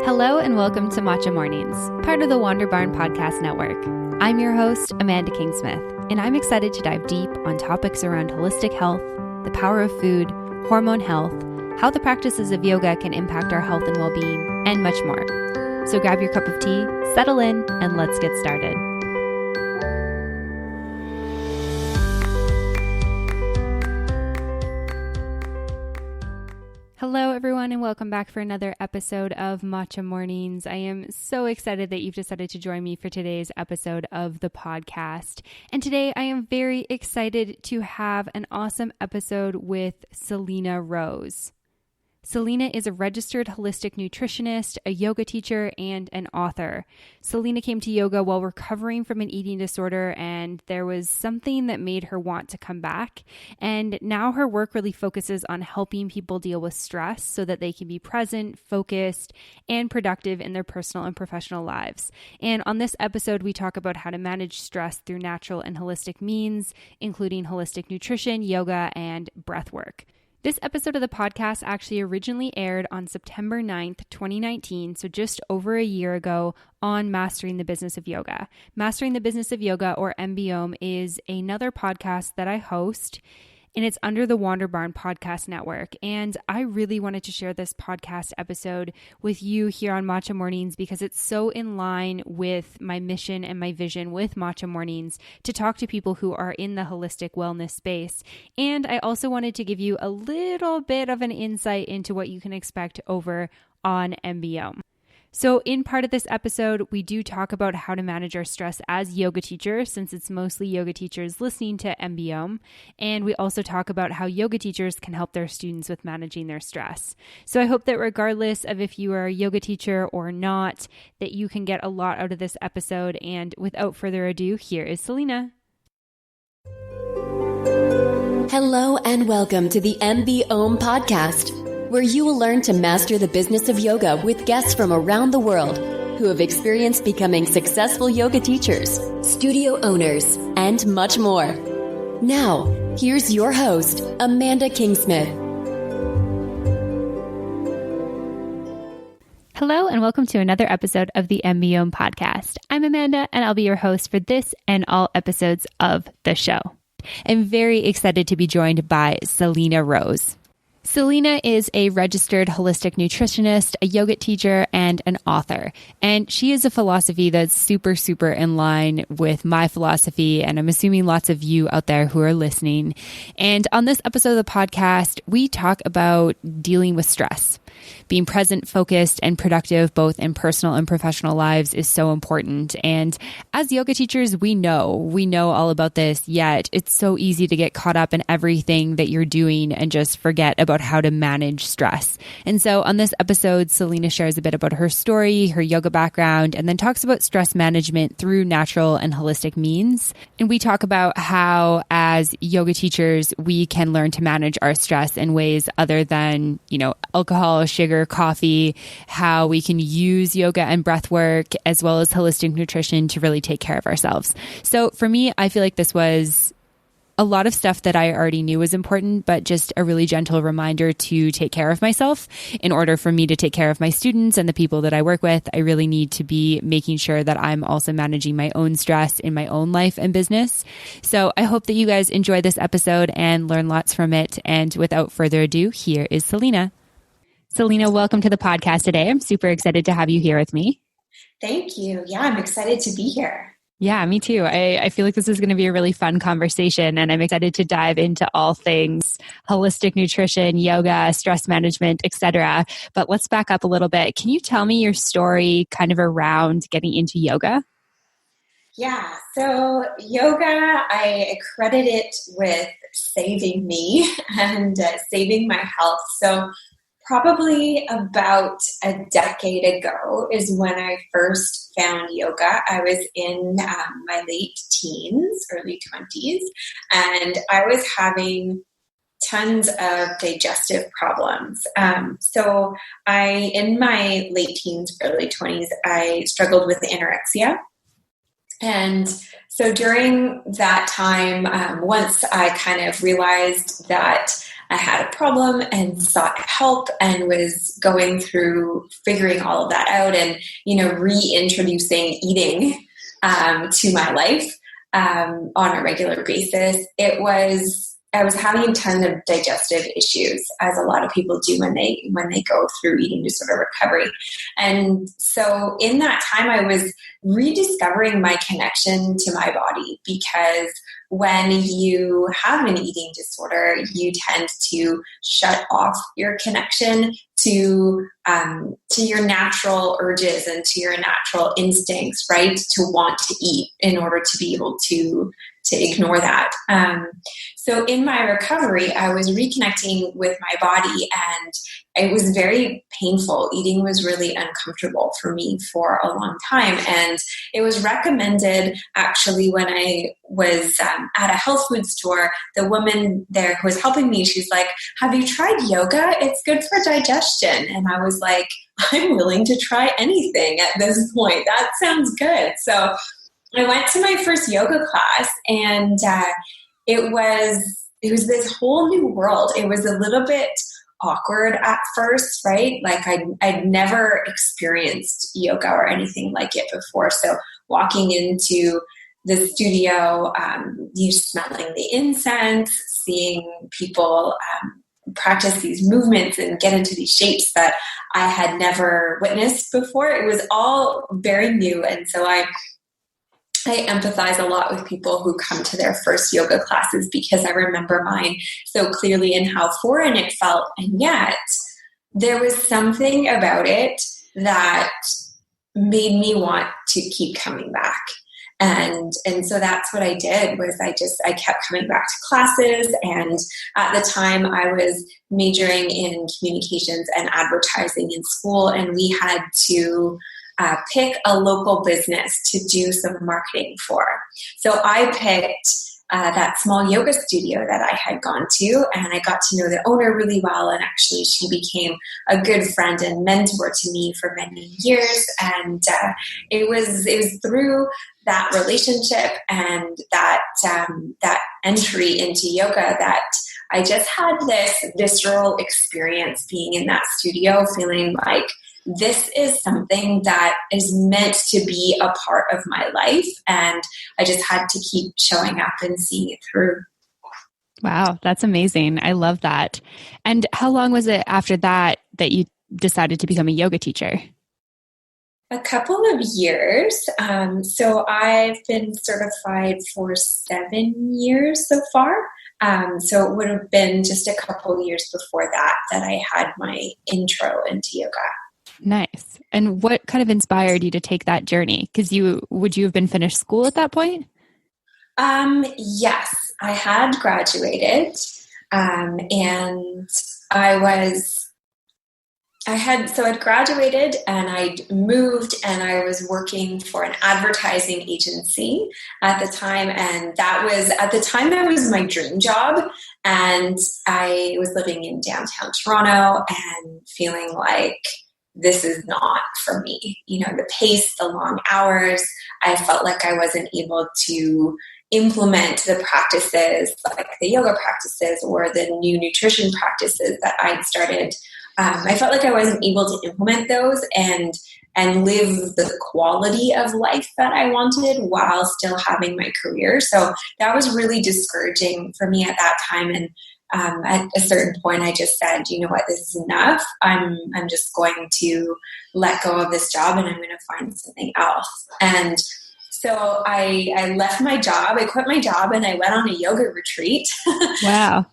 Hello and welcome to Matcha Mornings, part of the Wander Barn Podcast Network. I'm your host, Amanda Kingsmith, and I'm excited to dive deep on topics around holistic health, the power of food, hormone health, how the practices of yoga can impact our health and well-being, and much more. So grab your cup of tea, settle in, and let's get started. Hello, everyone, and welcome back for another episode of Matcha Mornings. I am so excited that you've decided to join me for today's episode of the podcast. And today I am very excited to have an awesome episode with Selena Rose. Selena is a registered holistic nutritionist, a yoga teacher, and an author. Selena came to yoga while recovering from an eating disorder, and there was something that made her want to come back. And now her work really focuses on helping people deal with stress so that they can be present, focused, and productive in their personal and professional lives. And on this episode, we talk about how to manage stress through natural and holistic means, including holistic nutrition, yoga, and breathwork. This episode of the podcast actually originally aired on September 9th, 2019, so just over a year ago on Mastering the Business of Yoga. Mastering the Business of Yoga, or MBOM, is another podcast that I host, and it's under the Wander Barn Podcast Network. And I really wanted to share this podcast episode with you here on Matcha Mornings because it's so in line with my mission and my vision with Matcha Mornings to talk to people who are in the holistic wellness space. And I also wanted to give you a little bit of an insight into what you can expect over on MBOM. So in part of this episode, we do talk about how to manage our stress as yoga teachers, since it's mostly yoga teachers listening to MBOM. And we also talk about how yoga teachers can help their students with managing their stress. So I hope that regardless of if you are a yoga teacher or not, that you can get a lot out of this episode. And without further ado, here is Selena. Hello and welcome to the MBOM podcast, where you will learn to master the business of yoga with guests from around the world who have experienced becoming successful yoga teachers, studio owners, and much more. Now, here's your host, Amanda Kingsmith. Hello and welcome to another episode of the MBOM podcast. I'm Amanda and I'll be your host for this and all episodes of the show. I'm very excited to be joined by Selena Rose. Selena is a registered holistic nutritionist, a yoga teacher, and an author. And she has a philosophy that's super, super in line with my philosophy, and I'm assuming lots of you out there who are listening. And on this episode of the podcast, we talk about dealing with stress. Being present, focused, and productive both in personal and professional lives is so important. And as yoga teachers, we know all about this, yet it's so easy to get caught up in everything that you're doing and just forget about how to manage stress. And so on this episode, Selena shares a bit about her story, her yoga background, and then talks about stress management through natural and holistic means. And we talk about how as yoga teachers, we can learn to manage our stress in ways other than, alcohol, sugar, coffee, how we can use yoga and breath work as well as holistic nutrition to really take care of ourselves. So for me, I feel like this was a lot of stuff that I already knew was important, but just a really gentle reminder to take care of myself. In order for me to take care of my students and the people that I work with, I really need to be making sure that I'm also managing my own stress in my own life and business. So I hope that you guys enjoy this episode and learn lots from it. And without further ado, here is Selena. Selena, welcome to the podcast today. I'm super excited to have you here with me. Thank you. Yeah, I'm excited to be here. Yeah, me too. I feel like this is going to be a really fun conversation, and I'm excited to dive into all things holistic nutrition, yoga, stress management, etc. But let's back up a little bit. Can you tell me your story kind of around getting into yoga? Yeah, so yoga, I credit it with saving me and saving my health. So probably about a decade ago is when I first found yoga. I was in my late teens, early 20s, and I was having tons of digestive problems. So in my late teens, early 20s, I struggled with anorexia. And so during that time, once I kind of realized that I had a problem and sought help and was going through figuring all of that out and, reintroducing eating to my life on a regular basis. I was having a ton of digestive issues, as a lot of people do when they go through eating disorder recovery. And so in that time, I was rediscovering my connection to my body, because when you have an eating disorder, you tend to shut off your connection to your natural urges and to your natural instincts, right? To want to eat in order to be able to ignore that. So in my recovery, I was reconnecting with my body, and it was very painful. Eating was really uncomfortable for me for a long time. And it was recommended, actually, when I was at a health food store, the woman there who was helping me, she's like, have you tried yoga? It's good for digestion. And I was like, I'm willing to try anything at this point. That sounds good. So I went to my first yoga class, and it was this whole new world. It was a little bit awkward at first, right? Like I'd never experienced yoga or anything like it before. So walking into the studio, you smelling the incense, seeing people practice these movements and get into these shapes that I had never witnessed before. It was all very new. And so I empathize a lot with people who come to their first yoga classes, because I remember mine so clearly and how foreign it felt. And yet there was something about it that made me want to keep coming back. And so that's what I did, was I kept coming back to classes. And at the time I was majoring in communications and advertising in school, and we had to pick a local business to do some marketing for. So I picked that small yoga studio that I had gone to, and I got to know the owner really well. And actually, she became a good friend and mentor to me for many years. And it was through that relationship and that entry into yoga that I just had this visceral experience being in that studio, feeling like this is something that is meant to be a part of my life. And I just had to keep showing up and seeing it through. Wow, that's amazing. I love that. And how long was it after that you decided to become a yoga teacher? A couple of years. So I've been certified for 7 years so far. So it would have been just a couple of years before that I had my intro into yoga. Nice. And what kind of inspired you to take that journey? Because would you have been finished school at that point? Yes, I had graduated, and I'd graduated and I'd moved, and I was working for an advertising agency at the time. And that was my dream job. And I was living in downtown Toronto and feeling like, this is not for me. The pace, the long hours, I felt like I wasn't able to implement the practices, like the yoga practices or the new nutrition practices that I'd started. I felt like I wasn't able to implement those and live the quality of life that I wanted while still having my career. So that was really discouraging for me at that time. And at a certain point, I just said, you know what, this is enough. I'm just going to let go of this job, and I'm going to find something else. And so I left my job. I quit my job, and I went on a yoga retreat. Wow.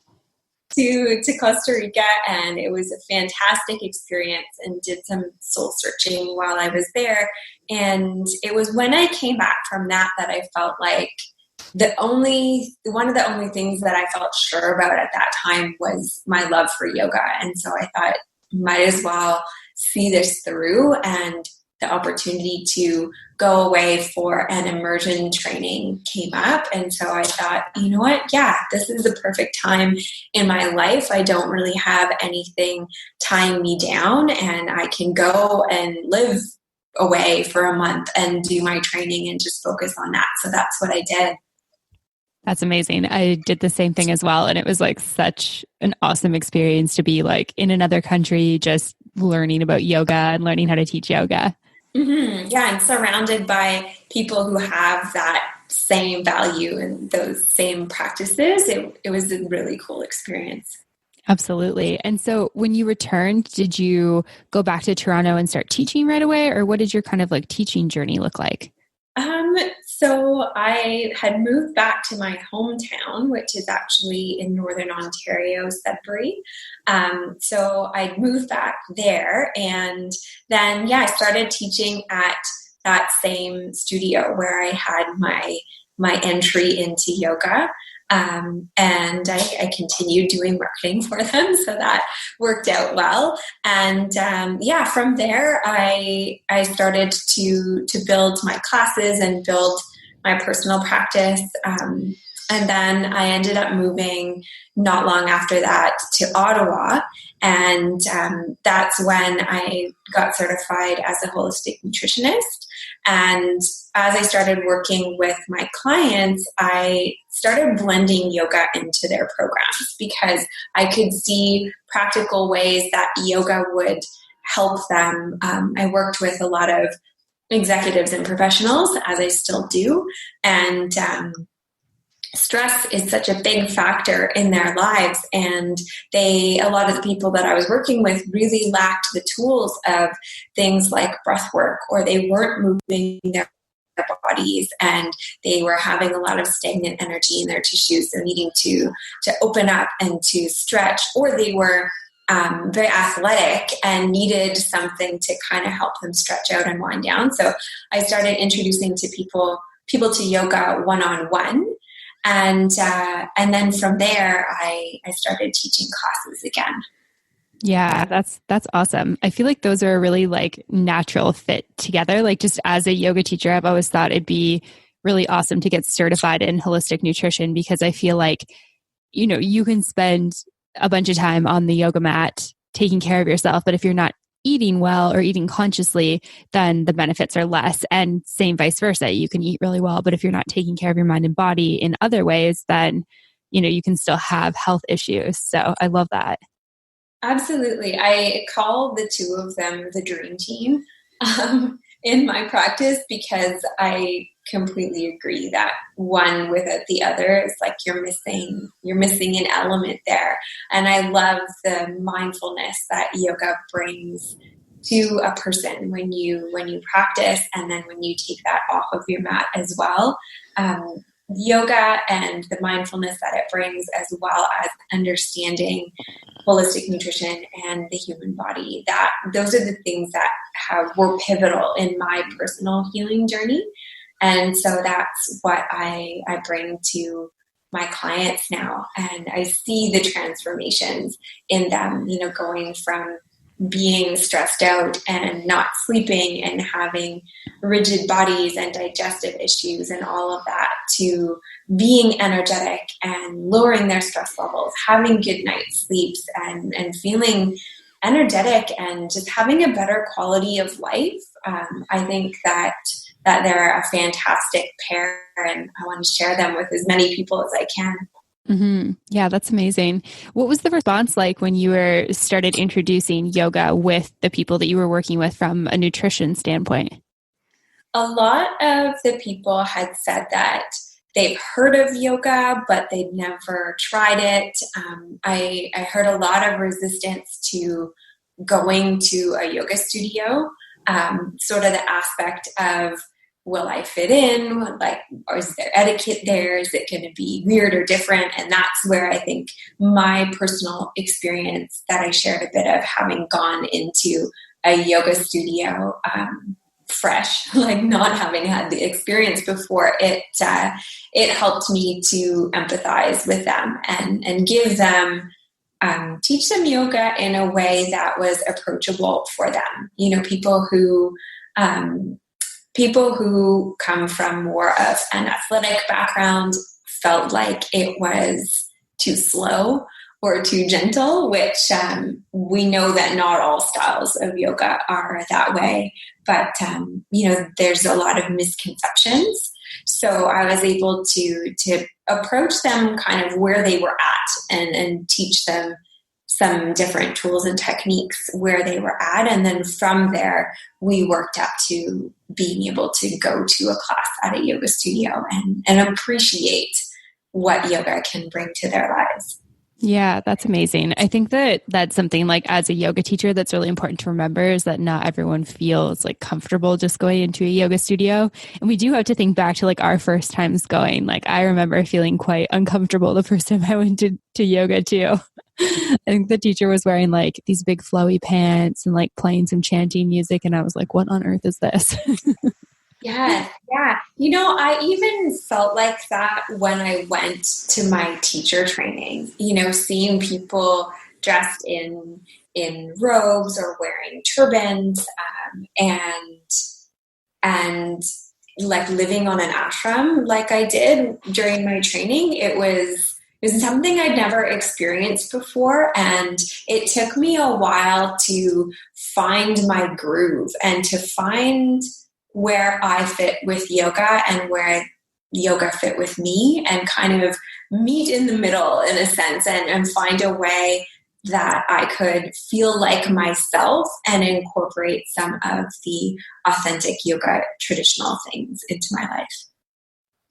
to Costa Rica, and it was a fantastic experience, and did some soul searching while I was there. And it was when I came back from that I felt like one of the only things that I felt sure about at that time was my love for yoga. And so I thought, might as well see this through. And the opportunity to go away for an immersion training came up. And so I thought, you know what? Yeah, this is the perfect time in my life. I don't really have anything tying me down, and I can go and live away for a month and do my training and just focus on that. So that's what I did. That's amazing. I did the same thing as well. And it was like such an awesome experience to be like in another country, just learning about yoga and learning how to teach yoga. Mm-hmm. Yeah, and surrounded by people who have that same value and those same practices. It was a really cool experience. Absolutely. And so when you returned, did you go back to Toronto and start teaching right away? Or what did your kind of like teaching journey look like? So I had moved back to my hometown, which is actually in Northern Ontario, Sudbury. So I moved back there, and then, I started teaching at that same studio where I had my entry into yoga. And I continued doing marketing for them, so that worked out well. And from there, I started to build my classes and build my personal practice. And then I ended up moving not long after that to Ottawa. And that's when I got certified as a holistic nutritionist. And as I started working with my clients, I started blending yoga into their programs because I could see practical ways that yoga would help them. I worked with a lot of executives and professionals, as I still do. And stress is such a big factor in their lives, and a lot of the people that I was working with really lacked the tools of things like breath work, or they weren't moving their bodies, and they were having a lot of stagnant energy in their tissues. They're needing to open up and to stretch, or they were very athletic and needed something to kind of help them stretch out and wind down. So I started introducing people to yoga one-on-one. And then from there, I started teaching classes again. Yeah, that's awesome. I feel like those are a really like natural fit together. Like just as a yoga teacher, I've always thought it'd be really awesome to get certified in holistic nutrition, because I feel like, you can spend a bunch of time on the yoga mat taking care of yourself, but if you're not eating well or eating consciously, then the benefits are less. And same vice versa. You can eat really well, but if you're not taking care of your mind and body in other ways, then, you can still have health issues. So I love that. Absolutely. I call the two of them the dream team in my practice, because I completely agree that one without the other is like you're missing an element there. And I love the mindfulness that yoga brings to a person when you practice, and then when you take that off of your mat as well. Yoga and the mindfulness that it brings, as well as understanding holistic nutrition and the human body, those are the things that were pivotal in my personal healing journey. And so that's what I bring to my clients now. And I see the transformations in them, going from being stressed out and not sleeping and having rigid bodies and digestive issues and all of that, to being energetic and lowering their stress levels, having good night's sleeps, and feeling energetic and just having a better quality of life. I think that they're a fantastic pair, and I want to share them with as many people as I can. Mm-hmm. Yeah, that's amazing. What was the response like when you started introducing yoga with the people that you were working with from a nutrition standpoint? A lot of the people had said that they've heard of yoga, but they'd never tried it. I heard a lot of resistance to going to a yoga studio, sort of the aspect of, will I fit in? Or is there etiquette there? Is it going to be weird or different? And that's where I think my personal experience that I shared a bit of, having gone into a yoga studio fresh, like not having had the experience before, it helped me to empathize with them and give them, teach them yoga in a way that was approachable for them. People who come from more of an athletic background felt like it was too slow or too gentle, which we know that not all styles of yoga are that way. But, there's a lot of misconceptions. So I was able to approach them kind of where they were at and teach them some different tools and techniques where they were at. And then from there, we worked up to being able to go to a class at a yoga studio and appreciate what yoga can bring to their lives. Yeah, that's amazing. I think that that's something like as a yoga teacher that's really important to remember is that not everyone feels like comfortable just going into a yoga studio. And we do have to think back to like our first times going. Like I remember feeling quite uncomfortable the first time I went to yoga too. I think the teacher was wearing like these big flowy pants and like playing some chanting music. And I was like, what on earth is this? Yeah. I even felt like that when I went to my teacher training, seeing people dressed in robes or wearing turbans, and like living on an ashram like I did during my training. It was something I'd never experienced before. And it took me a while to find my groove and to find where I fit with yoga and where yoga fit with me, and kind of meet in the middle in a sense and find a way that I could feel like myself and incorporate some of the authentic yoga traditional things into my life.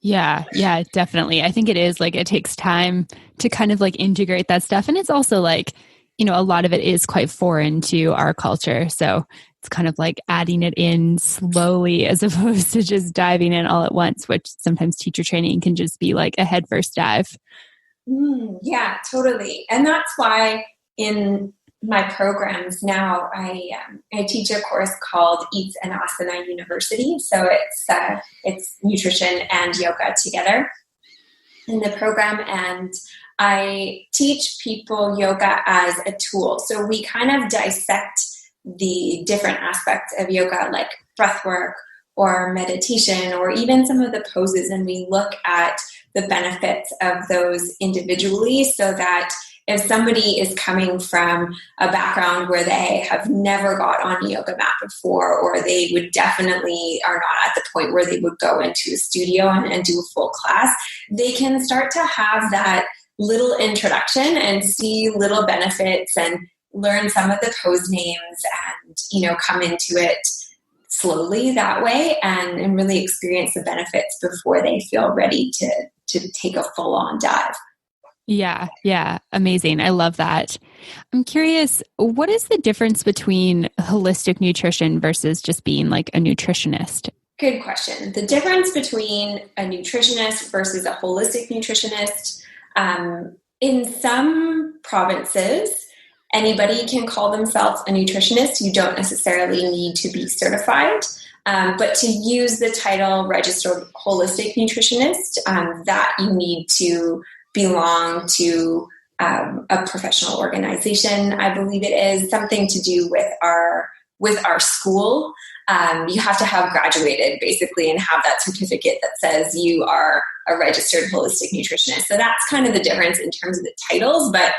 Yeah, definitely. I think it is like it takes time to kind of like integrate that stuff. And it's also like, a lot of it is quite foreign to our culture. So it's kind of like adding it in slowly as opposed to just diving in all at once, which sometimes teacher training can just be like a headfirst dive. Yeah, totally. And that's why in my programs now, I teach a course called Eats and Asana University. So it's nutrition and yoga together in the program. And I teach people yoga as a tool. So we kind of dissect the different aspects of yoga, like breathwork or meditation, or even some of the poses. And we look at the benefits of those individually, so that if somebody is coming from a background where they have never got on a yoga mat before, or they would definitely are not at the point where they would go into a studio and do a full class, they can start to have that little introduction and see little benefits and learn some of the pose names and, come into it slowly that way and really experience the benefits before they feel ready to take a full-on dive. Yeah. Amazing. I love that. I'm curious, what is the difference between holistic nutrition versus just being like a nutritionist? Good question. The difference between a nutritionist versus a holistic nutritionist, in some provinces, anybody can call themselves a nutritionist. You don't necessarily need to be certified. But to use the title Registered Holistic Nutritionist, that you need to belong to a professional organization. I believe it is something to do with our school. You have to have graduated basically and have that certificate that says you are a registered holistic nutritionist. So that's kind of the difference in terms of the titles. But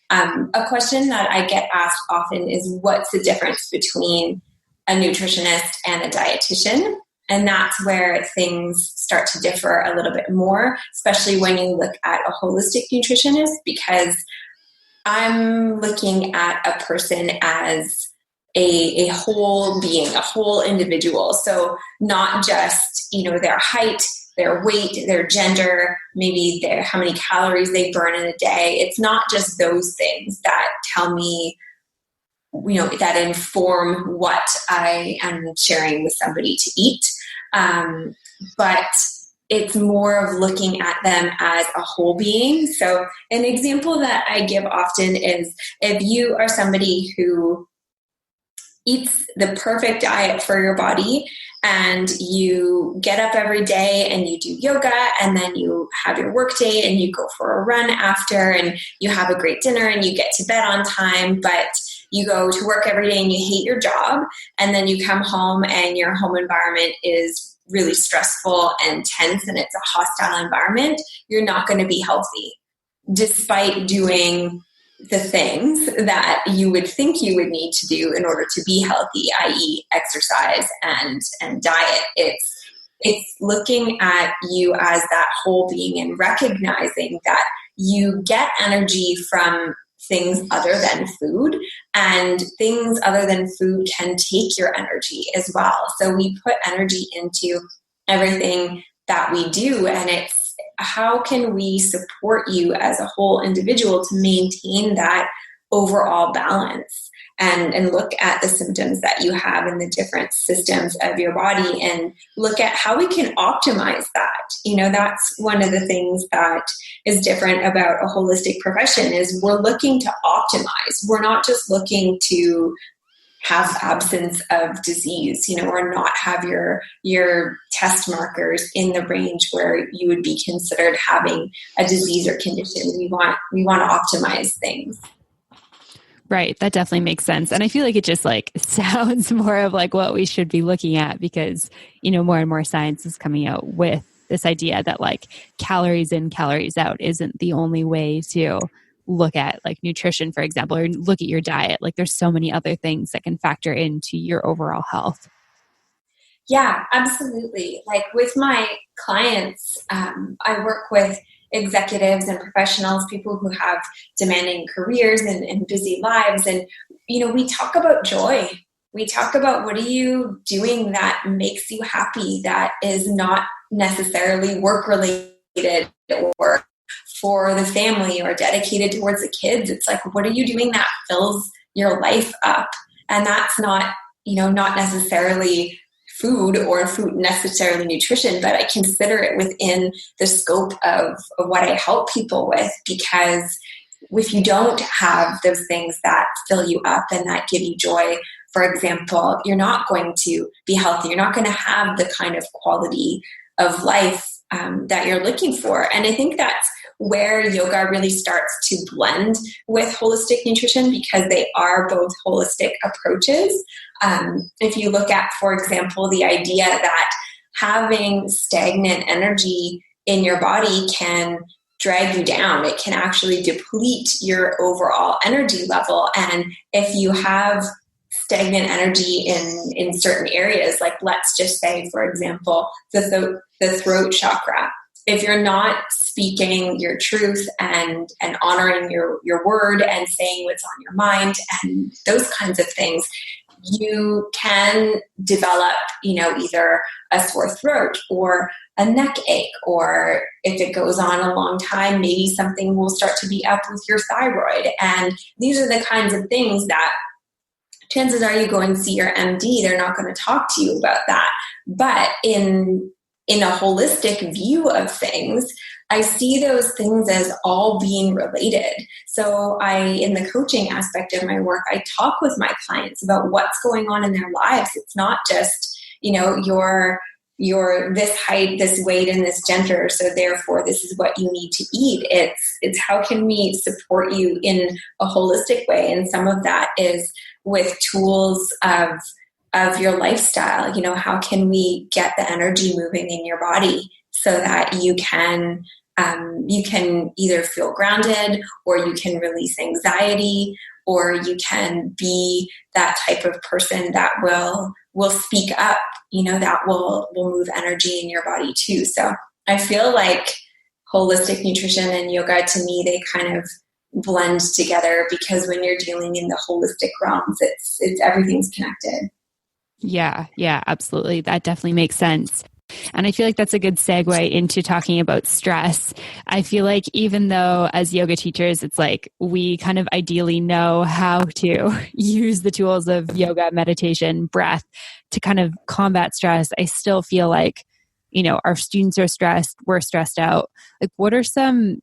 a question that I get asked often is, what's the difference between a nutritionist and a dietitian? And that's where things start to differ a little bit more, especially when you look at a holistic nutritionist, because I'm looking at a person as a whole being, a whole individual. So not just, their height, their weight, their gender, maybe how many calories they burn in a day. It's not just those things that tell me, that inform what I am sharing with somebody to eat. But it's more of looking at them as a whole being. So an example that I give often is, if you are somebody who eats the perfect diet for your body, and you get up every day and you do yoga, and then you have your work day and you go for a run after, and you have a great dinner and you get to bed on time, but you go to work every day and you hate your job, and then you come home and your home environment is really stressful and tense and it's a hostile environment, you're not going to be healthy despite doing the things that you would think you would need to do in order to be healthy, i.e. exercise and diet. it's looking at you as that whole being and recognizing that you get energy from things other than food, and things other than food can take your energy as well. So we put energy into everything that we do, and it's how can we support you as a whole individual to maintain that overall balance, and look at the symptoms that you have in the different systems of your body and look at how we can optimize that. That's one of the things that is different about a holistic profession is we're looking to optimize. We're not just looking to have absence of disease, or not have your test markers in the range where you would be considered having a disease or condition. We want to optimize things. Right. That definitely makes sense. And I feel like it just sounds more of what we should be looking at because, more and more science is coming out with this idea that calories in, calories out isn't the only way to look at nutrition, for example, or look at your diet. There's so many other things that can factor into your overall health. Yeah, absolutely. With my clients, I work with executives and professionals, people who have demanding careers and busy lives. And, we talk about joy. We talk about what are you doing that makes you happy, that is not necessarily work related or for the family or dedicated towards the kids. It's what are you doing that fills your life up? And that's not, not necessarily food or food necessarily nutrition, but I consider it within the scope of what I help people with, because if you don't have those things that fill you up and that give you joy, for example, you're not going to be healthy. You're not going to have the kind of quality of life that you're looking for. And I think that's where yoga really starts to blend with holistic nutrition, because they are both holistic approaches. If you look at, for example, the idea that having stagnant energy in your body can drag you down, it can actually deplete your overall energy level. And if you have stagnant energy in certain areas, let's just say, for example, the throat chakra, if you're not speaking your truth and honoring your word and saying what's on your mind and those kinds of things, you can develop, either a sore throat or a neck ache, or if it goes on a long time, maybe something will start to be up with your thyroid. And these are the kinds of things that chances are you go and see your MD, they're not going to talk to you about that. But in a holistic view of things, I see those things as all being related. So in the coaching aspect of my work, I talk with my clients about what's going on in their lives. It's not just, you're this height, this weight, and this gender, so therefore this is what you need to eat. It's how can we support you in a holistic way? And some of that is with tools of your lifestyle. How can we get the energy moving in your body so that you can either feel grounded, or you can release anxiety, or you can be that type of person that will speak up, that will move energy in your body too. So I feel like holistic nutrition and yoga, to me, they kind of blend together, because when you're dealing in the holistic realms, it's everything's connected. Yeah, absolutely. That definitely makes sense. And I feel like that's a good segue into talking about stress. I feel like even though as yoga teachers, it's we kind of ideally know how to use the tools of yoga, meditation, breath to kind of combat stress, I still feel like, our students are stressed, we're stressed out. What are some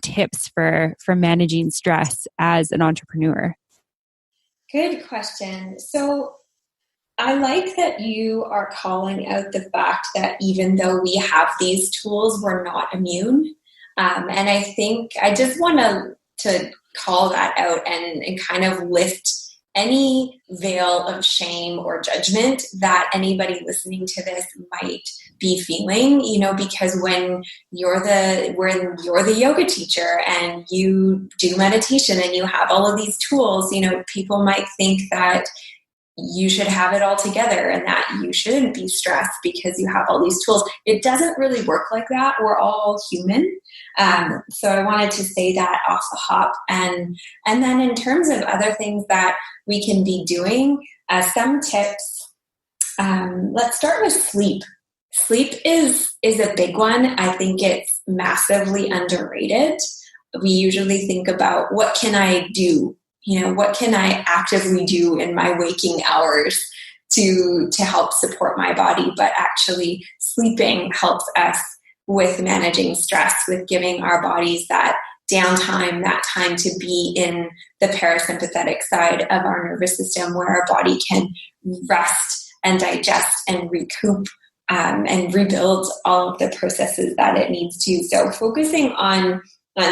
tips for managing stress as an entrepreneur? Good question. So I like that you are calling out the fact that even though we have these tools, we're not immune. And I think I just want to call that out and kind of lift any veil of shame or judgment that anybody listening to this might be feeling, because when you're the yoga teacher and you do meditation and you have all of these tools, people might think that you should have it all together and that you shouldn't be stressed because you have all these tools. It doesn't really work like that. We're all human. So I wanted to say that off the hop. And then in terms of other things that we can be doing, some tips, let's start with sleep. Sleep is a big one. I think it's massively underrated. We usually think about what can I do? What can I actively do in my waking hours to help support my body? But actually sleeping helps us with managing stress, with giving our bodies that downtime, that time to be in the parasympathetic side of our nervous system where our body can rest and digest and recoup and rebuild all of the processes that it needs to. So focusing on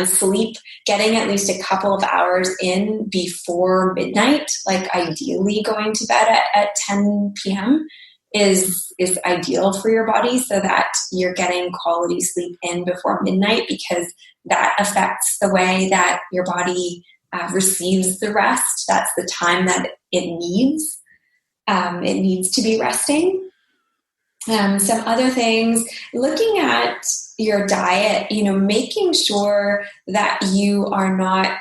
sleep, getting at least a couple of hours in before midnight, like ideally going to bed at 10 p.m. is ideal for your body so that you're getting quality sleep in before midnight, because that affects the way that your body receives the rest. That's the time that it needs. It needs to be resting. Some other things, looking at your diet, making sure that you are not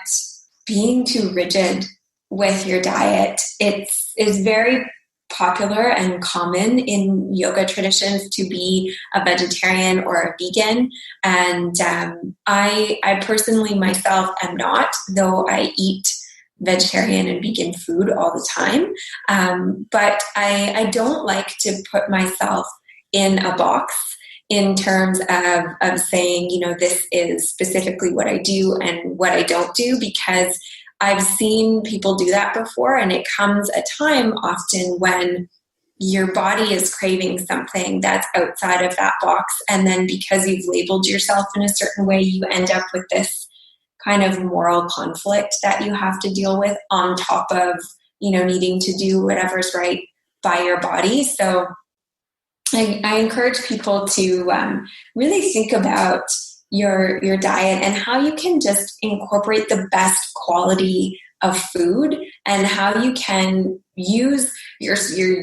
being too rigid with your diet. It's very popular and common in yoga traditions to be a vegetarian or a vegan. And I personally myself am not, though I eat vegetarian and vegan food all the time. But I don't like to put myself in a box in terms of saying, this is specifically what I do and what I don't do, because I've seen people do that before, and it comes a time often when your body is craving something that's outside of that box. And then because you've labeled yourself in a certain way, you end up with this kind of moral conflict that you have to deal with on top of, needing to do whatever's right by your body. So I encourage people to really think about your diet and how you can just incorporate the best quality of food, and how you can use your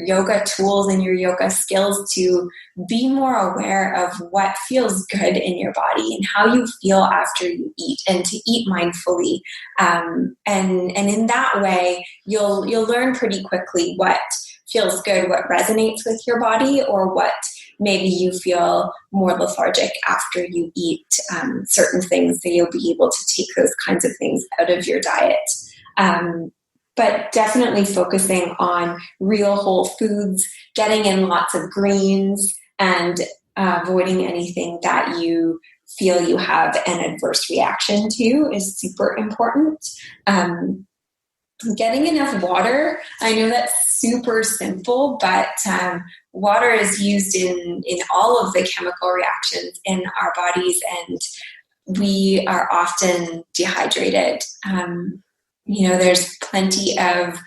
yoga tools and your yoga skills to be more aware of what feels good in your body and how you feel after you eat, and to eat mindfully. And in that way, you'll learn pretty quickly what feels good, what resonates with your body, or what maybe you feel more lethargic after you eat certain things. So you'll be able to take those kinds of things out of your diet. But definitely focusing on real whole foods, getting in lots of greens, and avoiding anything that you feel you have an adverse reaction to is super important. Getting enough water. I know that's super simple, but water is used in all of the chemical reactions in our bodies, and we are often dehydrated. There's plenty of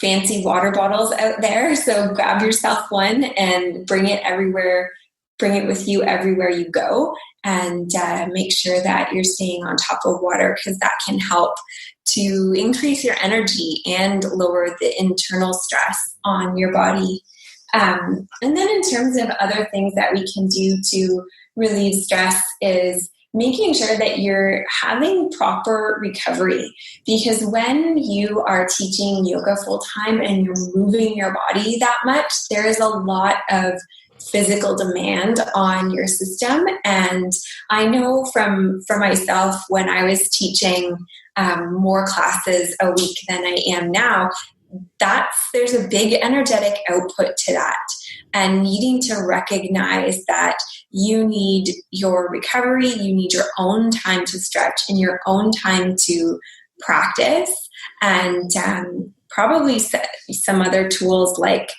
fancy water bottles out there, so grab yourself one and bring it everywhere. Bring it with you everywhere you go, and make sure that you're staying on top of water, because that can help to increase your energy and lower the internal stress on your body. And then in terms of other things that we can do to relieve stress is making sure that you're having proper recovery, because when you are teaching yoga full time and you're moving your body that much, there is a lot of physical demand on your system. And I know from myself, when I was teaching more classes a week than I am now, there's a big energetic output to that, and needing to recognize that you need your recovery, you need your own time to stretch and your own time to practice, and probably some other tools like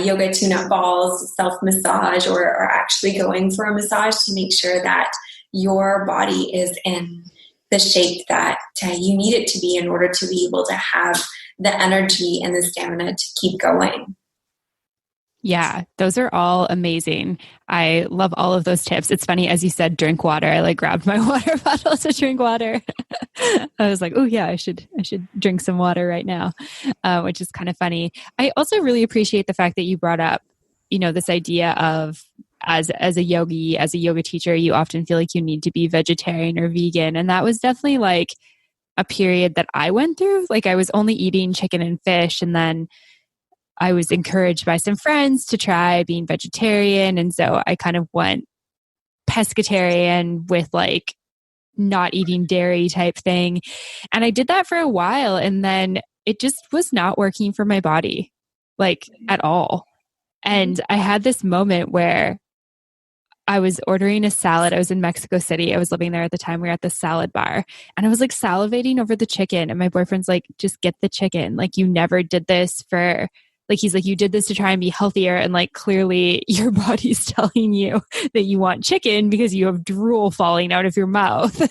yoga tune-up balls, self-massage, or actually going for a massage to make sure that your body is in the shape that you need it to be in order to be able to have the energy and the stamina to keep going. Yeah, those are all amazing. I love all of those tips. It's funny, as you said, drink water. I like grabbed my water bottle to drink water. I was like, oh yeah, I should drink some water right now, which is kind of funny. I also really appreciate the fact that you brought up, this idea of as a yogi, as a yoga teacher, you often feel like you need to be vegetarian or vegan. And that was definitely like a period that I went through. Like I was only eating chicken and fish, and then I was encouraged by some friends to try being vegetarian. And so I kind of went pescatarian with like not eating dairy type thing. And I did that for a while. And then it just was not working for my body, like at all. And I had this moment where I was ordering a salad. I was in Mexico City. I was living there at the time. We were at the salad bar and I was like salivating over the chicken. And my boyfriend's like, just get the chicken. Like you never did this for like, he's like, you did this to try and be healthier. And like, clearly your body's telling you that you want chicken because you have drool falling out of your mouth.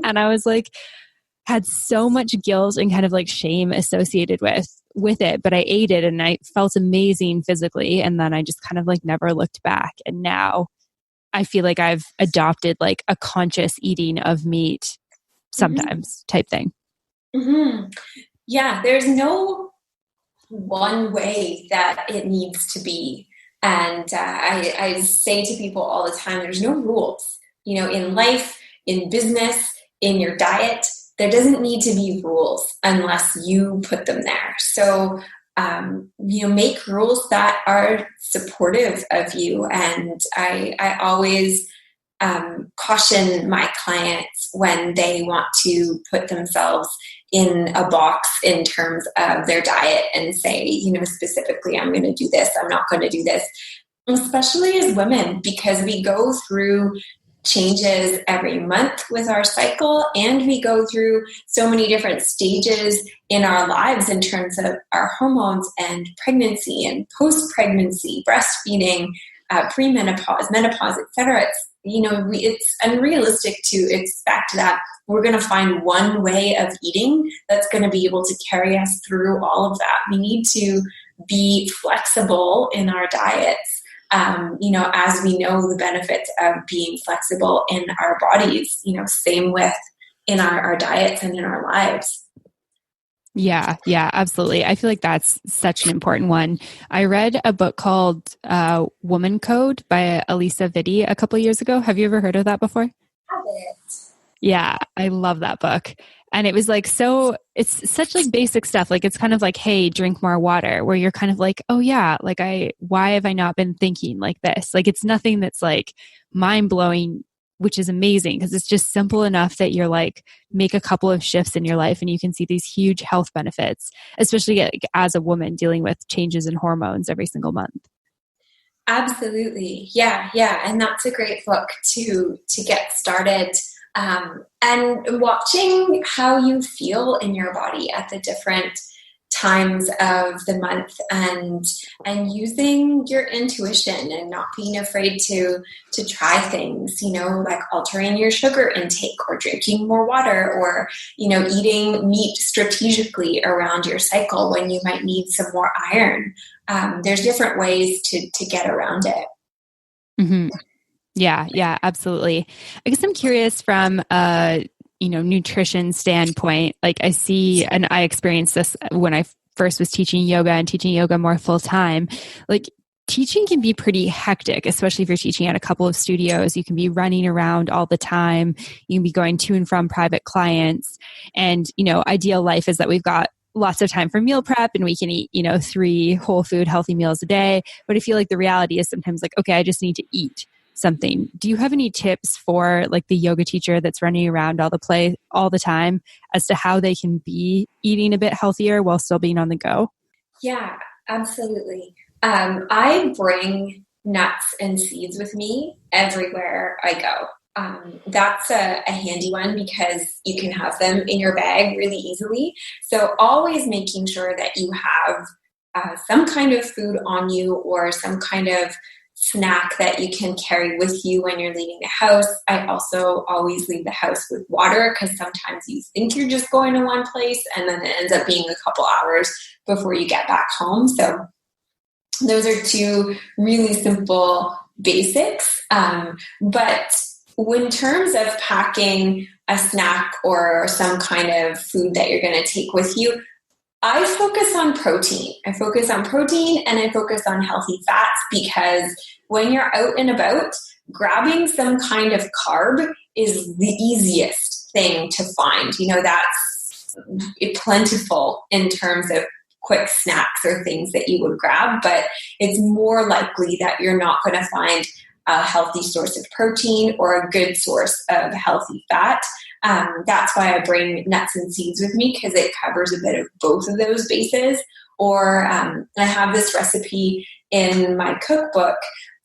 And I was like, had so much guilt and kind of like shame associated with it, but I ate it and I felt amazing physically. And then I just kind of like never looked back. And now I feel like I've adopted like a conscious eating of meat sometimes type thing. Mm-hmm. Yeah, there's no one way that it needs to be. And I say to people all the time, there's no rules, in life, in business, in your diet, there doesn't need to be rules unless you put them there. So, make rules that are supportive of you. And I always caution my clients when they want to put themselves in a box in terms of their diet and say, specifically, I'm going to do this, I'm not going to do this, especially as women, because we go through changes every month with our cycle, and we go through so many different stages in our lives in terms of our hormones and pregnancy and post-pregnancy, breastfeeding, premenopause, menopause, etc. It's unrealistic to expect that we're going to find one way of eating that's going to be able to carry us through all of that. We need to be flexible in our diets. As we know the benefits of being flexible in our bodies, same with in our diets and in our lives. Yeah, absolutely. I feel like that's such an important one. I read a book called Woman Code by Elisa Vitti a couple of years ago. Have you ever heard of that before? I have it. Yeah, I love that book. And it was like, it's such like basic stuff. Like, it's kind of like, hey, drink more water, where you're kind of like, oh yeah, like why have I not been thinking like this? Like, it's nothing that's like mind blowing, which is amazing because it's just simple enough that you're like, make a couple of shifts in your life and you can see these huge health benefits, especially like, as a woman dealing with changes in hormones every single month. Absolutely. Yeah. And that's a great book to get started. And watching how you feel in your body at the different times of the month, and using your intuition and not being afraid to try things, like altering your sugar intake or drinking more water, or, eating meat strategically around your cycle when you might need some more iron. There's different ways to get around it. Mm-hmm. Yeah, absolutely. I guess I'm curious from a, nutrition standpoint. Like I see, and I experienced this when I first was teaching yoga more full time. Like teaching can be pretty hectic, especially if you're teaching at a couple of studios. You can be running around all the time. You can be going to and from private clients. And, ideal life is that we've got lots of time for meal prep and we can eat, 3 whole food, healthy meals a day. But I feel like the reality is sometimes like, okay, I just need to eat something. Do you have any tips for like the yoga teacher that's running around all the time as to how they can be eating a bit healthier while still being on the go? Yeah, absolutely. I bring nuts and seeds with me everywhere I go. That's a handy one because you can have them in your bag really easily. So always making sure that you have some kind of food on you or some kind of snack that you can carry with you when you're leaving the house. I also always leave the house with water because sometimes you think you're just going to one place and then it ends up being a couple hours before you get back home. So those are two really simple basics. But in terms of packing a snack or some kind of food that you're going to take with you, I focus on protein. I focus on protein and I focus on healthy fats, because when you're out and about, grabbing some kind of carb is the easiest thing to find. That's plentiful in terms of quick snacks or things that you would grab, but it's more likely that you're not going to find a healthy source of protein or a good source of healthy fat. That's why I bring nuts and seeds with me, because it covers a bit of both of those bases. Or I have this recipe in my cookbook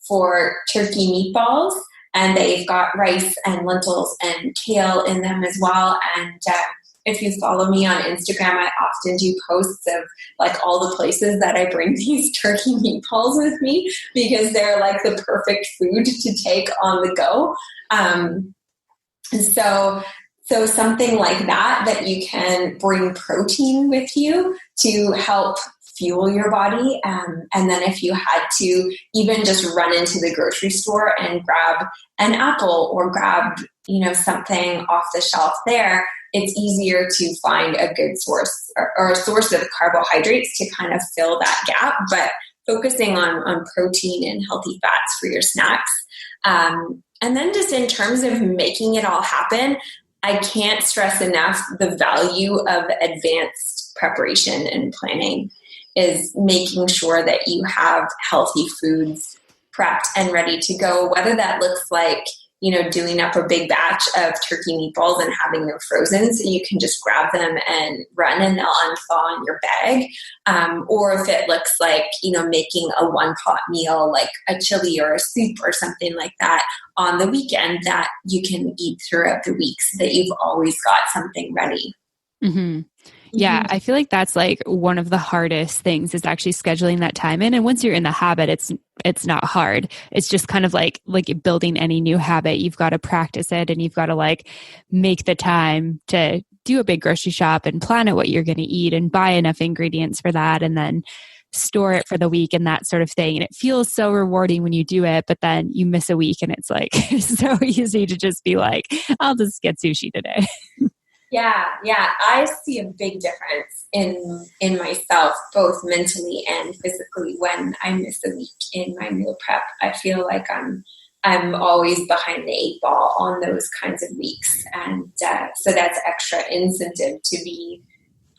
for turkey meatballs, and they've got rice and lentils and kale in them as well. And if you follow me on Instagram, I often do posts of like all the places that I bring these turkey meatballs with me, because they're like the perfect food to take on the go. So something like that you can bring protein with you to help fuel your body. And then if you had to even just run into the grocery store and grab an apple or grab, something off the shelf there, it's easier to find a good source or a source of carbohydrates to kind of fill that gap. But focusing on protein and healthy fats for your snacks. And then just in terms of making it all happen, I can't stress enough the value of advanced preparation and planning, is making sure that you have healthy foods prepped and ready to go, whether that looks like, doing up a big batch of turkey meatballs and having them frozen so you can just grab them and run and they'll unthaw in your bag. Or if it looks like, making a one-pot meal like a chili or a soup or something like that on the weekend that you can eat throughout the week so that you've always got something ready. Mm-hmm. Yeah, I feel like that's like one of the hardest things, is actually scheduling that time in. And once you're in the habit, it's not hard. It's just kind of like building any new habit. You've got to practice it, and you've got to like make the time to do a big grocery shop and plan out what you're going to eat and buy enough ingredients for that, and then store it for the week and that sort of thing. And it feels so rewarding when you do it, but then you miss a week and it's like so easy to just be like, I'll just get sushi today. Yeah. I see a big difference in myself, both mentally and physically, when I miss a week in my meal prep. I feel like I'm always behind the 8 ball on those kinds of weeks. And so that's extra incentive to be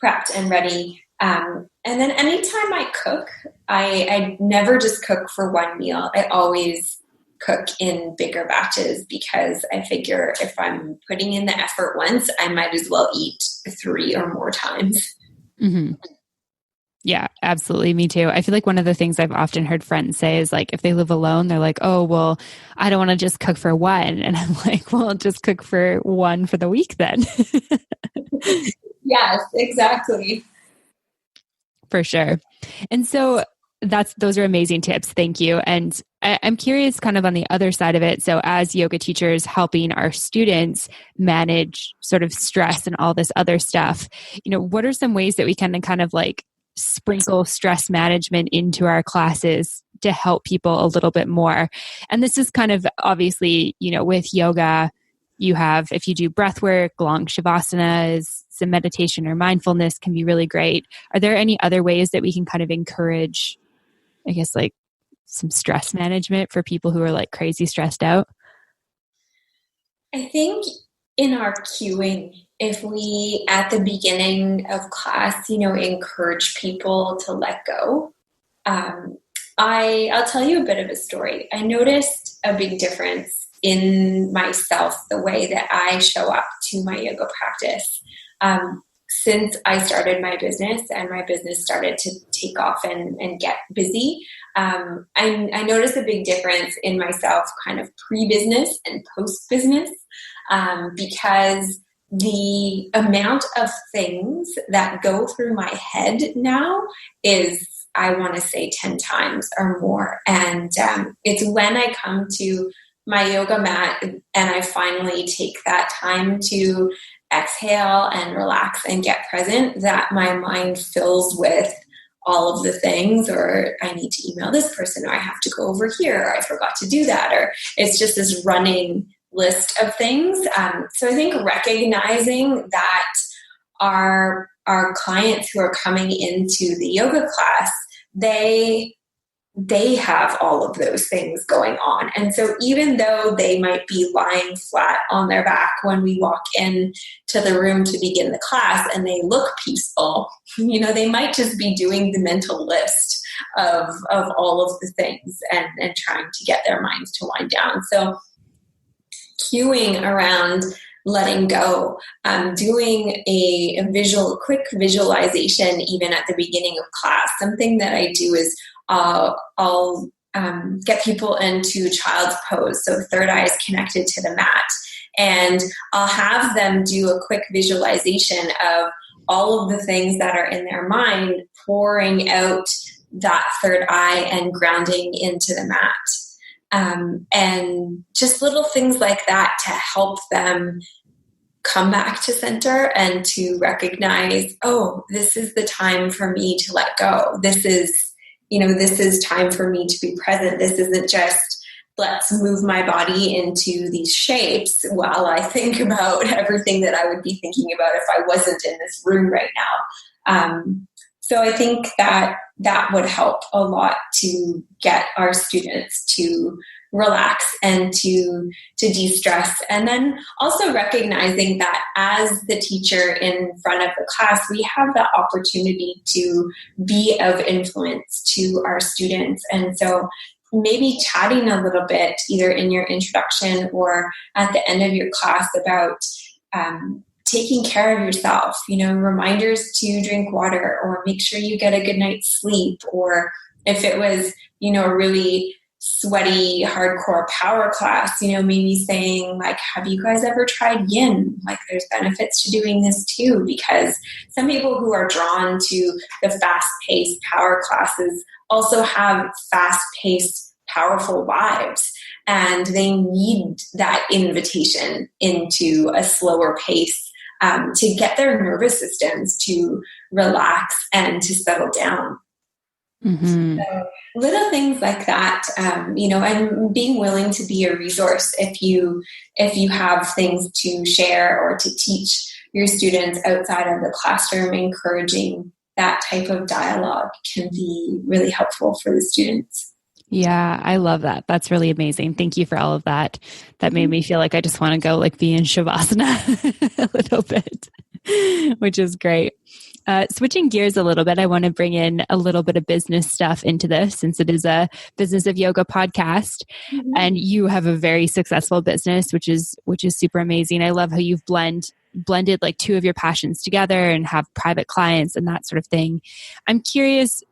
prepped and ready. And then anytime I cook, I never just cook for one meal. I always cook in bigger batches, because I figure if I'm putting in the effort once, I might as well eat 3 or more times. Mm-hmm. Yeah, absolutely. Me too. I feel like one of the things I've often heard friends say is like, if they live alone, they're like, oh, well, I don't want to just cook for one. And I'm like, well, just cook for one for the week then. Yes, exactly. For sure. And so those are amazing tips. Thank you. And I'm curious kind of on the other side of it. So as yoga teachers helping our students manage sort of stress and all this other stuff, what are some ways that we can kind of like sprinkle stress management into our classes to help people a little bit more? And this is kind of obviously, with yoga, you have, if you do breath work, long shavasana, some meditation or mindfulness can be really great. Are there any other ways that we can kind of encourage, I guess, like some stress management for people who are like crazy stressed out? I think in our cueing, if we, at the beginning of class, encourage people to let go. I'll tell you a bit of a story. I noticed a big difference in myself, the way that I show up to my yoga practice. Since I started my business and my business started to take off and get busy, I noticed a big difference in myself kind of pre-business and post-business, because the amount of things that go through my head now is, I want to say, 10 times or more. And it's when I come to my yoga mat and I finally take that time to exhale and relax and get present that my mind fills with all of the things, or I need to email this person, or I have to go over here, or I forgot to do that, or it's just this running list of things. So I think recognizing that our clients who are coming into the yoga class, they have all of those things going on. And so even though they might be lying flat on their back when we walk in to the room to begin the class and they look peaceful, they might just be doing the mental list of all of the things and trying to get their minds to wind down. So cueing around letting go, doing a quick visualization even at the beginning of class. Something that I do is I'll get people into child's pose, so third eye is connected to the mat, and I'll have them do a quick visualization of all of the things that are in their mind, pouring out that third eye and grounding into the mat. And just little things like that to help them come back to center and to recognize, oh, this is the time for me to let go. This is time for me to be present. This isn't just, let's move my body into these shapes while I think about everything that I would be thinking about if I wasn't in this room right now. So I think that would help a lot to get our students to relax and to de-stress. And then also recognizing that as the teacher in front of the class, we have the opportunity to be of influence to our students. And so maybe chatting a little bit, either in your introduction or at the end of your class, about taking care of yourself, reminders to drink water, or make sure you get a good night's sleep. Or if it was, a really sweaty, hardcore power class, maybe saying like, have you guys ever tried yin? Like, there's benefits to doing this too, because some people who are drawn to the fast-paced power classes also have fast-paced, powerful lives, and they need that invitation into a slower pace to get their nervous systems to relax and to settle down. Mm-hmm. So little things like that, and being willing to be a resource if you have things to share or to teach your students outside of the classroom. Encouraging that type of dialogue can be really helpful for the students. Yeah, I love that. That's really amazing. Thank you for all of that. That made me feel like I just want to go be in Shavasana a little bit, which is great. Switching gears a little bit, I want to bring in a little bit of business stuff into this, since it is a Business of Yoga podcast, and you have a very successful business, which is super amazing. I love how you've blended like two of your passions together and have private clients and that sort of thing. I'm curious,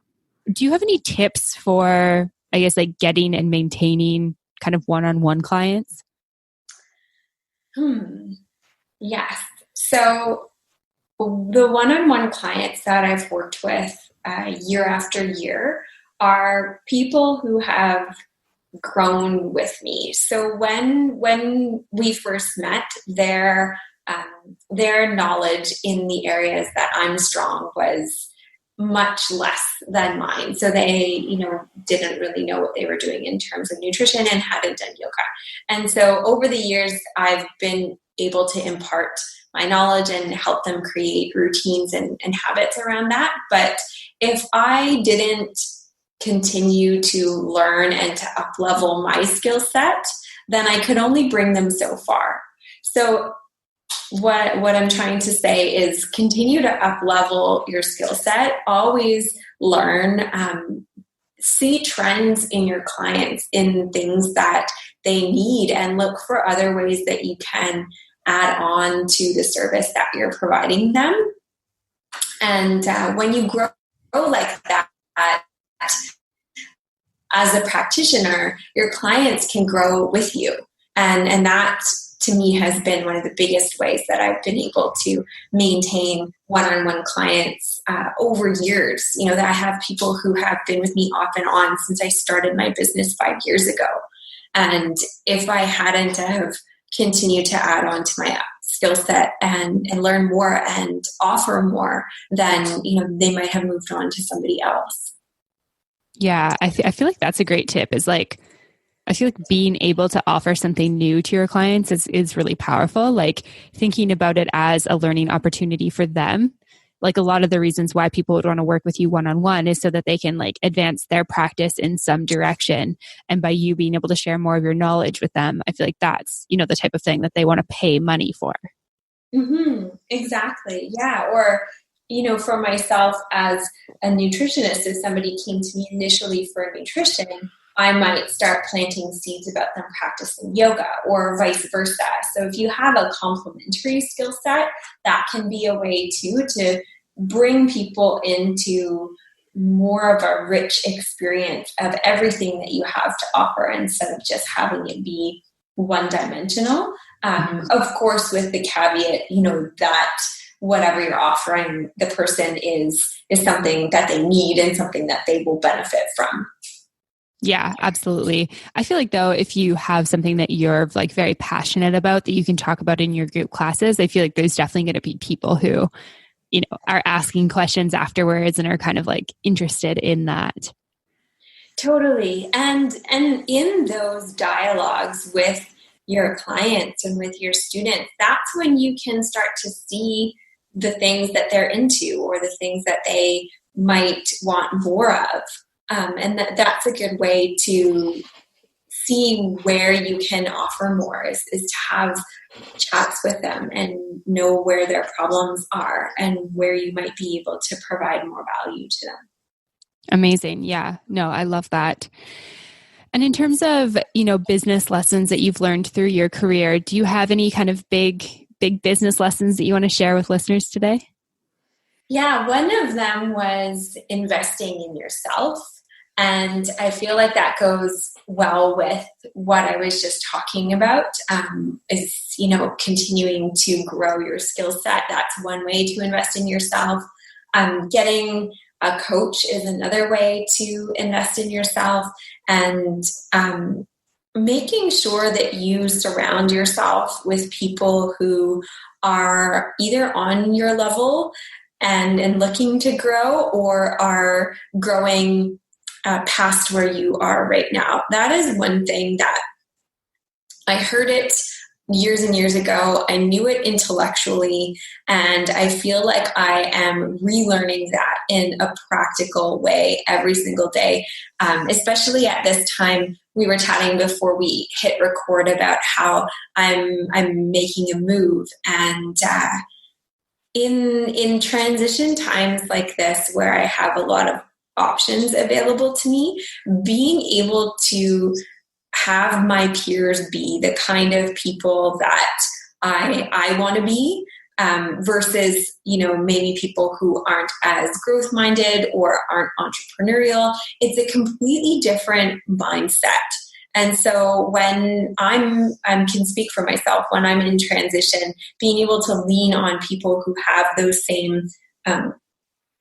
do you have any tips for, I guess, like getting and maintaining kind of one-on-one clients? Yes. So the one-on-one clients that I've worked with year after year are people who have grown with me. So when we first met, their knowledge in the areas that I'm strong was much less than mine. So they, didn't really know what they were doing in terms of nutrition and hadn't done yoga. And so over the years, I've been able to impart my knowledge and help them create routines and habits around that. But if I didn't continue to learn and to up-level my skill set, then I could only bring them so far. So what I'm trying to say is continue to up-level your skill set, always learn, see trends in your clients in things that they need, and look for other ways that you can add on to the service that you're providing them. And when you grow like that, as a practitioner, your clients can grow with you. And that, to me, has been one of the biggest ways that I've been able to maintain one-on-one clients over years. That I have people who have been with me off and on since I started my business 5 years ago. And if I hadn't have continued to add on to my skill set and learn more and offer more, then, they might have moved on to somebody else. Yeah. I feel like that's a great tip, is like, I feel like being able to offer something new to your clients is really powerful. Like thinking about it as a learning opportunity for them. Like a lot of the reasons why people would want to work with you one-on-one is so that they can like advance their practice in some direction. And by you being able to share more of your knowledge with them, I feel like that's, the type of thing that they want to pay money for. Mm-hmm. Exactly. Yeah. Or, for myself as a nutritionist, if somebody came to me initially for nutrition, I might start planting seeds about them practicing yoga or vice versa. So if you have a complementary skill set, that can be a way too to bring people into more of a rich experience of everything that you have to offer instead of just having it be one-dimensional. Of course, with the caveat, that whatever you're offering the person is something that they need and something that they will benefit from. Yeah, absolutely. I feel like though, if you have something that you're like very passionate about that you can talk about in your group classes, I feel like there's definitely going to be people who, are asking questions afterwards and are kind of like interested in that. Totally. And in those dialogues with your clients and with your students, that's when you can start to see the things that they're into or the things that they might want more of. And that's a good way to see where you can offer more is to have chats with them and know where their problems are and where you might be able to provide more value to them. Amazing. Yeah. No, I love that. And in terms of, business lessons that you've learned through your career, do you have any kind of big business lessons that you want to share with listeners today? Yeah, one of them was investing in yourself. And I feel like that goes well with what I was just talking about, is, continuing to grow your skill set. That's one way to invest in yourself. Getting a coach is another way to invest in yourself, and making sure that you surround yourself with people who are either on your level and looking to grow or are growing past where you are right now. That is one thing that I heard it years and years ago. I knew it intellectually, and I feel like I am relearning that in a practical way every single day, especially at this time. We were chatting before we hit record about how I'm making a move, and in transition times like this where I have a lot of options available to me, being able to have my peers be the kind of people that I want to be, versus, maybe people who aren't as growth minded or aren't entrepreneurial. It's a completely different mindset. And so when I can speak for myself, when I'm in transition, being able to lean on people who have those same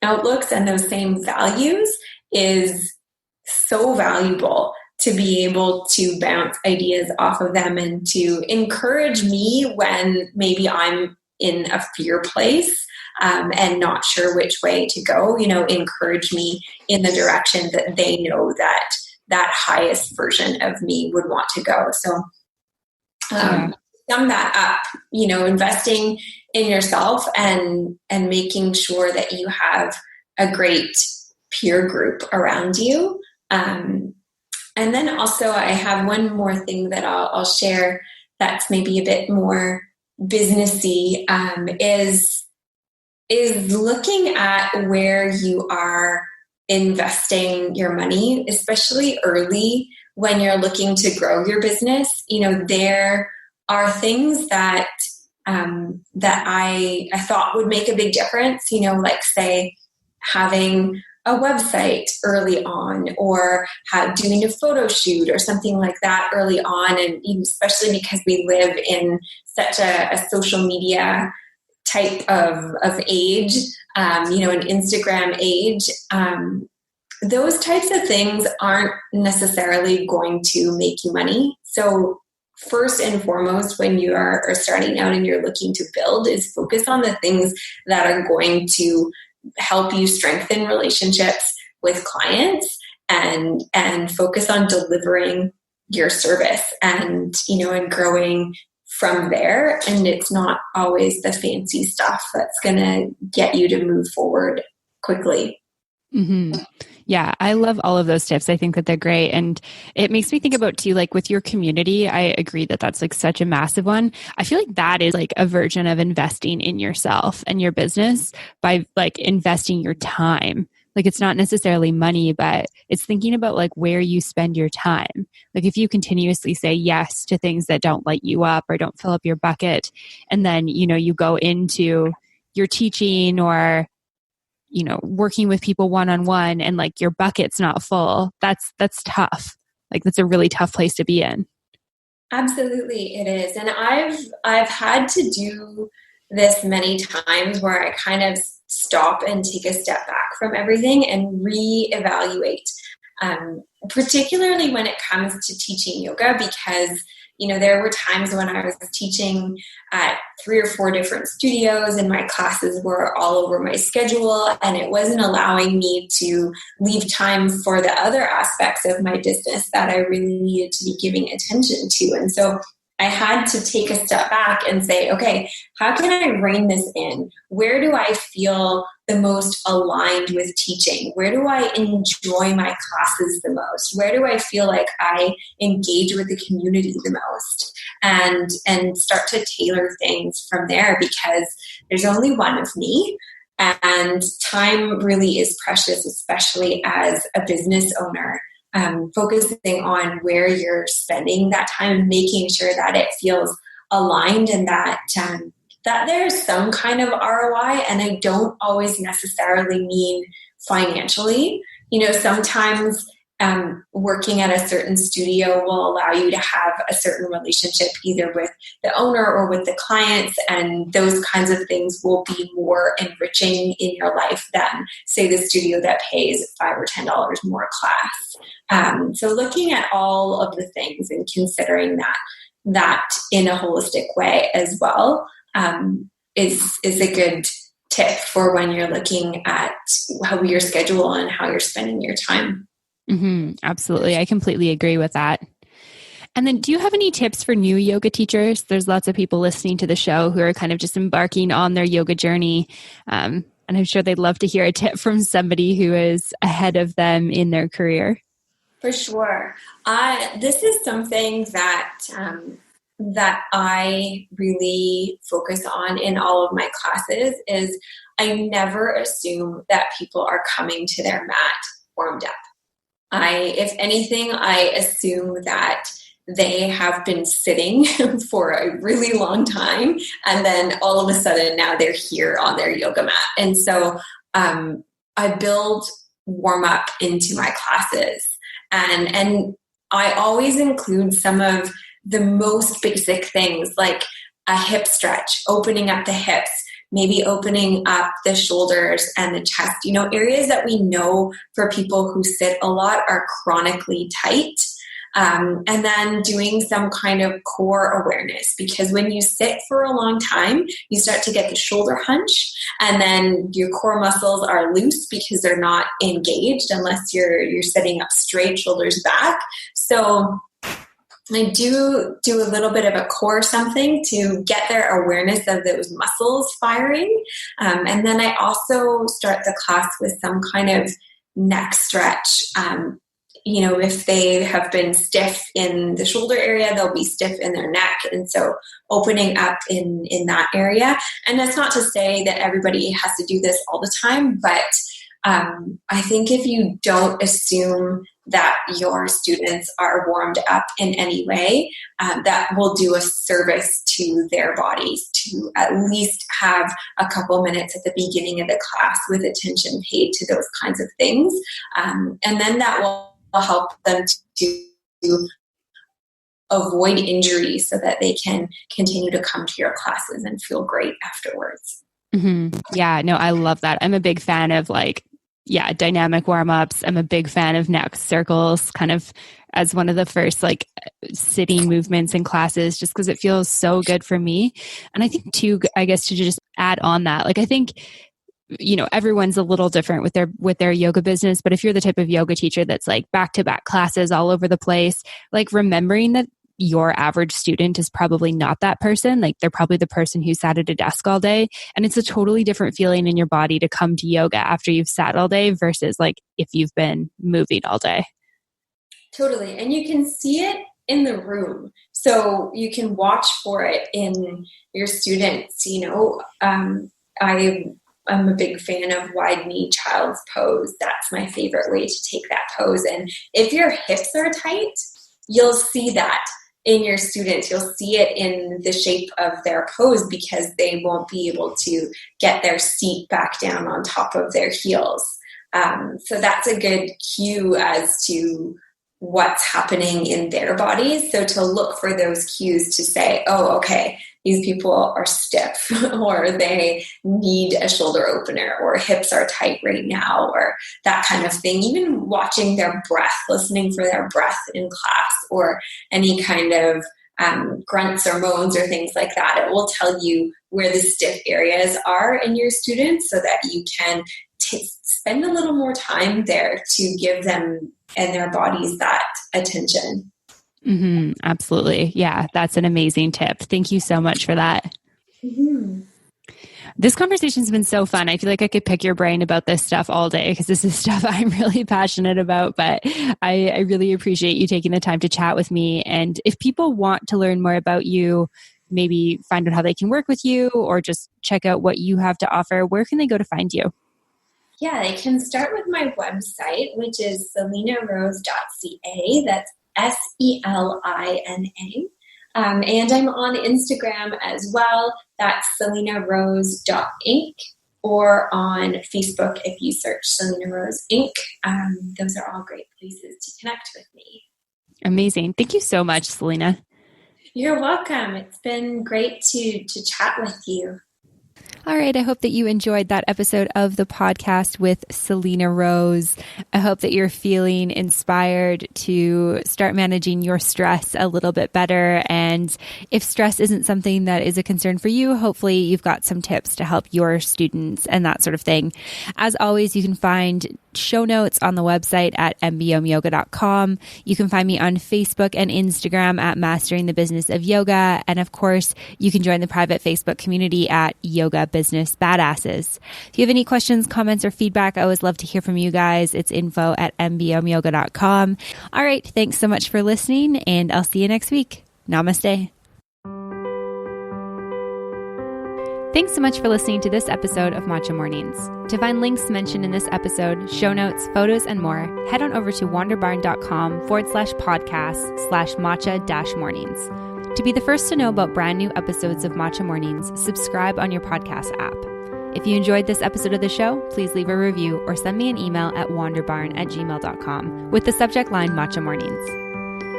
outlooks and those same values is so valuable, to be able to bounce ideas off of them and to encourage me when maybe I'm in a fear place and not sure which way to go, encourage me in the direction that they know that highest version of me would want to go. So sum that up, investing in yourself and making sure that you have a great peer group around you. And then also I have one more thing that I'll share that's maybe a bit more businessy, is looking at where you are investing your money, especially early when you're looking to grow your business. There are things that I thought would make a big difference, like say having a website early on, or doing a photo shoot or something like that early on. And especially because we live in such a social media type of age, an Instagram age, those types of things aren't necessarily going to make you money. So first and foremost, when you are starting out and you're looking to build, is focus on the things that are going to help you strengthen relationships with clients, and focus on delivering your service, and and growing from there. And it's not always the fancy stuff that's going to get you to move forward quickly. Mm-hmm. Yeah, I love all of those tips. I think that they're great. And it makes me think about too, like with your community, I agree that that's like such a massive one. I feel like that is like a version of investing in yourself and your business by like investing your time. Like it's not necessarily money, but it's thinking about like where you spend your time. Like if you continuously say yes to things that don't light you up or don't fill up your bucket, and then, you go into your teaching or working with people one-on-one and like your bucket's not full, that's tough. Like that's a really tough place to be in. Absolutely, it is. And I've had to do this many times where I kind of stop and take a step back from everything and reevaluate, particularly when it comes to teaching yoga, because there were times when I was teaching at 3 or 4 different studios and my classes were all over my schedule, and it wasn't allowing me to leave time for the other aspects of my business that I really needed to be giving attention to. And so I had to take a step back and say, okay, how can I rein this in? Where do I feel the most aligned with teaching? Where do I enjoy my classes the most? Where do I feel like I engage with the community the most? And start to tailor things from there, because there's only one of me. And time really is precious, especially as a business owner. Focusing on where you're spending that time and making sure that it feels aligned, and that there's some kind of ROI. And I don't always necessarily mean financially. Sometimes working at a certain studio will allow you to have a certain relationship either with the owner or with the clients, and those kinds of things will be more enriching in your life than, say, the studio that pays $5 or $10 more a class. So looking at all of the things and considering that in a holistic way as well is a good tip for when you're looking at how your schedule and how you're spending your time. Mm-hmm. Absolutely. I completely agree with that. And then do you have any tips for new yoga teachers? There's lots of people listening to the show who are kind of just embarking on their yoga journey. And I'm sure they'd love to hear a tip from somebody who is ahead of them in their career. For sure. This is something that I really focus on in all of my classes. Is I never assume that people are coming to their mat warmed up. If anything, I assume that they have been sitting for a really long time, and then all of a sudden now they're here on their yoga mat. And so I build warm up into my classes, and I always include some of the most basic things, like a hip stretch, opening up the hips, maybe opening up the shoulders and the chest, areas that we know for people who sit a lot are chronically tight. And then doing some kind of core awareness, because when you sit for a long time, you start to get the shoulder hunch, and then your core muscles are loose because they're not engaged unless you're sitting up straight, shoulders back. So I do a little bit of a core something to get their awareness of those muscles firing. And then I also start the class with some kind of neck stretch. If they have been stiff in the shoulder area, they'll be stiff in their neck. And so opening up in that area. And that's not to say that everybody has to do this all the time, but I think if you don't assume that your students are warmed up in any way, that will do a service to their bodies to at least have a couple minutes at the beginning of the class with attention paid to those kinds of things. And then that will help them to avoid injury so that they can continue to come to your classes and feel great afterwards. Mm-hmm. Yeah, no, I love that. I'm a big fan of like dynamic warm-ups. I'm a big fan of neck circles, kind of as one of the first like sitting movements in classes, just because it feels so good for me. And I think too, I guess to just add on that, like I think, everyone's a little different with their yoga business, but if you're the type of yoga teacher that's like back-to-back classes all over the place, like remembering that your average student is probably not that person. Like they're probably the person who sat at a desk all day. And it's a totally different feeling in your body to come to yoga after you've sat all day versus like if you've been moving all day. Totally. And you can see it in the room. So you can watch for it in your students. I'm a big fan of wide knee child's pose. That's my favorite way to take that pose. And if your hips are tight, you'll see that in your students. You'll see it in the shape of their pose because they won't be able to get their seat back down on top of their heels. So that's a good cue as to what's happening in their bodies. So to look for those cues to say, oh, okay, these people are stiff or they need a shoulder opener or hips are tight right now or that kind of thing. Even watching their breath, listening for their breath in class or any kind of grunts or moans or things like that. It will tell you where the stiff areas are in your students so that you can spend a little more time there to give them and their bodies that attention. Mm-hmm, absolutely. Yeah, that's an amazing tip. Thank you so much for that. Mm-hmm. This conversation's been so fun. I feel like I could pick your brain about this stuff all day because this is stuff I'm really passionate about, but I really appreciate you taking the time to chat with me. And if people want to learn more about you, maybe find out how they can work with you or just check out what you have to offer, where can they go to find you? Yeah, they can start with my website, which is selinarose.ca. That's SELINA. And I'm on Instagram as well. That's selinarose.inc. Or on Facebook if you search Selena Rose Inc. Those are all great places to connect with me. Amazing. Thank you so much, Selena. You're welcome. It's been great to chat with you. All right. I hope that you enjoyed that episode of the podcast with Selena Rose. I hope that you're feeling inspired to start managing your stress a little bit better. And if stress isn't something that is a concern for you, hopefully you've got some tips to help your students and that sort of thing. As always, you can find show notes on the website at mbomyoga.com. You can find me on Facebook and Instagram at Mastering the Business of Yoga. And of course, you can join the private Facebook community at Yoga Business Badasses. If you have any questions, comments, or feedback, I always love to hear from you guys. It's info@mbomyoga.com. All right. Thanks so much for listening, and I'll see you next week. Namaste. Thanks so much for listening to this episode of Matcha Mornings. To find links mentioned in this episode, show notes, photos, and more, head on over to wanderbarn.com/podcast/matcha-mornings. To be the first to know about brand new episodes of Matcha Mornings, subscribe on your podcast app. If you enjoyed this episode of the show, please leave a review or send me an email at wanderbarn@gmail.com with the subject line Matcha Mornings.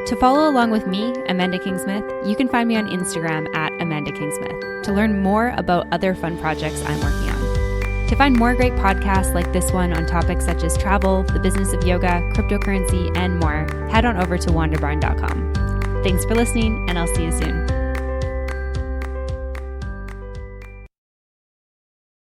To follow along with me, Amanda Kingsmith, you can find me on Instagram at Amanda Kingsmith to learn more about other fun projects I'm working on. To find more great podcasts like this one on topics such as travel, the business of yoga, cryptocurrency, and more, head on over to wanderbarn.com. Thanks for listening, and I'll see you soon.